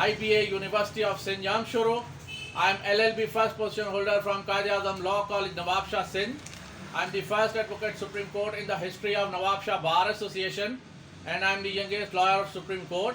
IBA University of Sindh Jamshoro. I am LLB first position holder from Quaid-e-Azam Law College, Nawab Shah, Sindh. I am the first advocate Supreme Court in the history of Nawab Shah Bar Association and I am the youngest lawyer of Supreme Court.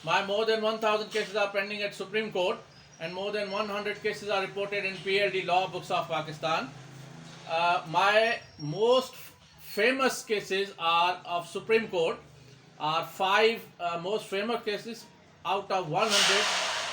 My more than 1000 cases are pending at Supreme Court and more than 100 cases are reported in PLD Law Books of Pakistan. My most famous cases are of Supreme Court are 5 most famous cases out of 100.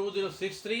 2063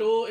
2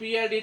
PLD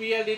PLD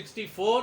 64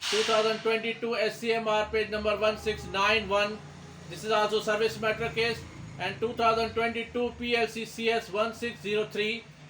2022 SCMR page number 1691. This is also service matter case and 2022 PLC CS 1603.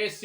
AC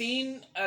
3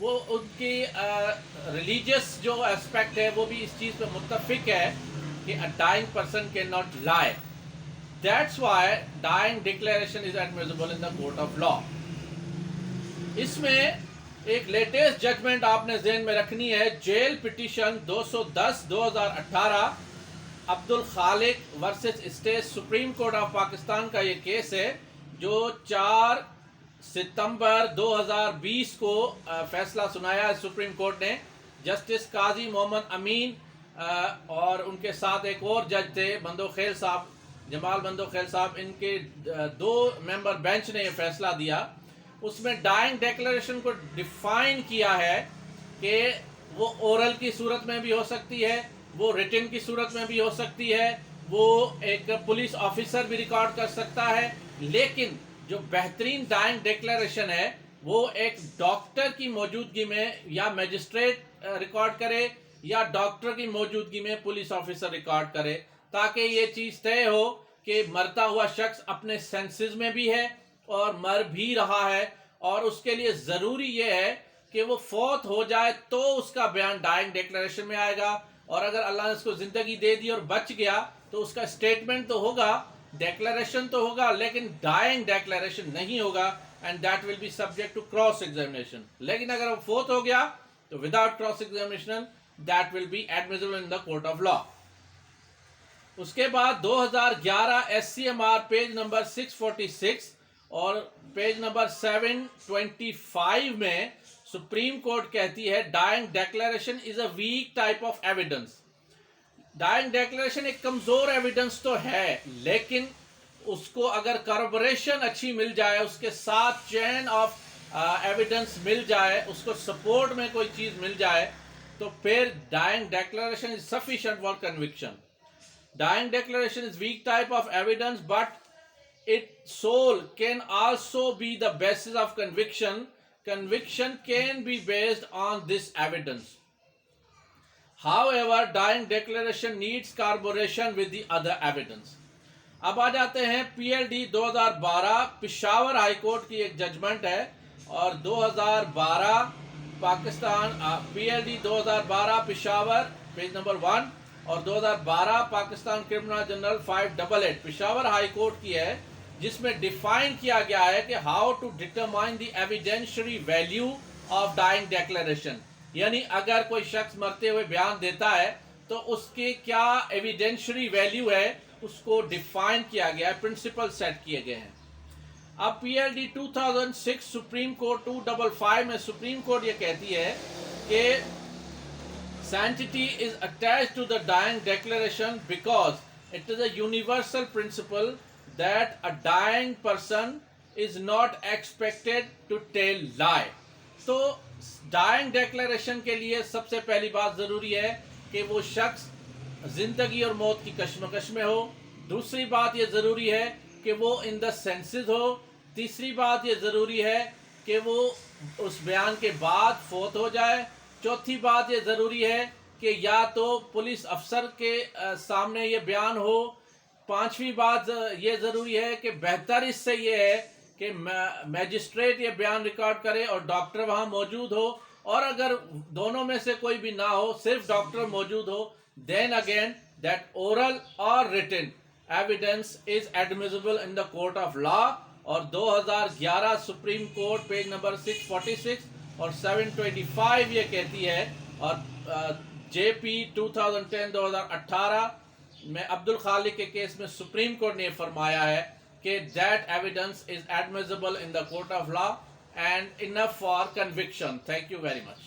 وہ ان کی religious جو aspect ہے وہ بھی اس چیز پہ متفق ہے کہ a dying person cannot lie. That's why dying declaration is admissible in the court of law. اس میں ایک لیٹسٹ ججمنٹ آپ نے ذہن میں رکھنی ہے، jail petition 210/2018 Abdul Khaliq versus state supreme court of Pakistan کا یہ کیس ہے جو 4 ستمبر 2020 کو فیصلہ سنایا ہے سپریم کورٹ نے. جسٹس قاضی محمد امین اور ان کے ساتھ ایک اور جج تھے بندوخیل صاحب، جمال بندوخیل صاحب، ان کے 2 ممبر بینچ نے یہ فیصلہ دیا. اس میں ڈائنگ ڈیکلیریشن کو ڈیفائن کیا ہے کہ وہ اورل کی صورت میں بھی ہو سکتی ہے، وہ ریٹن کی صورت میں بھی ہو سکتی ہے، وہ ایک پولیس آفیسر بھی ریکارڈ کر سکتا ہے. لیکن جو بہترین ڈائنگ ڈیکلیریشن ہے وہ ایک ڈاکٹر کی موجودگی میں یا میجسٹریٹ ریکارڈ کرے یا ڈاکٹر کی موجودگی میں پولیس آفیسر ریکارڈ کرے، تاکہ یہ چیز طے ہو کہ مرتا ہوا شخص اپنے سینسز میں بھی ہے اور مر بھی رہا ہے. اور اس کے لیے ضروری یہ ہے کہ وہ فوت ہو جائے تو اس کا بیان ڈائنگ ڈیکلیریشن میں آئے گا، اور اگر اللہ نے اس کو زندگی دے دی اور بچ گیا تو اس کا اسٹیٹمنٹ تو ہوگا، ڈیکلیریشن تو ہوگا، لیکن ڈائنگ ڈیکلیریشن نہیں ہوگا، and that will be subject to cross examination. لیکن اگر وہ فوت ہو گیا تو without cross examination that will be admissible in the court of law. اس کے بعد 2011 SCMR پیج نمبر 646 اور پیج نمبر 725 میں سپریم کورٹ کہتی ہے dying declaration is a weak type of evidence. Dying declaration ایک کمزور ایویڈنس تو ہے، لیکن اس کو اگر کاربوریشن اچھی مل جائے، اس کے ساتھ چین آف ایویڈنس مل جائے، اس کو سپورٹ میں کوئی چیز مل جائے، تو پھر dying declaration is sufficient for conviction. Dying declaration is weak type of evidence, but its sole can also be the basis of conviction. Conviction can be based on this evidence. However, dying declaration needs corroboration with the other evidence. اب آ جاتے ہیں PLD 2012 Peshawar high court کی ایک judgment ہے، اور 2012 Pakistan PLD 2012 Peshawar page number 1 اور 2012 Pakistan criminal general 588 Peshawar high court کی ہے، جس میں ڈیفائن کیا گیا ہے کہ how to determine the evidentiary value of dying declaration. یعنی اگر کوئی شخص مرتے ہوئے بیان دیتا ہے تو اس کی کیا ایویڈینشری ویلیو ہے، اس کو ڈیفائن کیا گیا ہے، پرنسپل سیٹ کیے گئے ہیں. اب PLD 2006 سپریم کورٹ 255 میں سپریم کورٹ یہ کہتی ہے کہ sanctity is attached to the dying declaration because it is a universal principle that a dying person is not expected to tell lie. تو ڈائنگ ڈیکلیریشن کے لیے سب سے پہلی بات ضروری ہے کہ وہ شخص زندگی اور موت کی کشمکش میں ہو. دوسری بات یہ ضروری ہے کہ وہ ان دا سینسز ہو. تیسری بات یہ ضروری ہے کہ وہ اس بیان کے بعد فوت ہو جائے. چوتھی بات یہ ضروری ہے کہ یا تو پولیس افسر کے سامنے یہ بیان ہو. پانچویں بات یہ ضروری ہے کہ بہتر اس سے یہ ہے کہ میجسٹریٹ یہ بیان ریکارڈ کرے اور ڈاکٹر وہاں موجود ہو. اور اگر دونوں میں سے کوئی بھی نہ ہو، صرف ڈاکٹر موجود ہو، then again that oral or written evidence is admissible in the court of law. اور 2011 سپریم کورٹ پیج نمبر 646 اور 725 یہ کہتی ہے، اور JP 2010-2018 میں عبد الخالق کے کیس میں سپریم کورٹ نے یہ فرمایا ہے کہ that evidence is admissible in the court of law and enough for conviction. Thank you very much.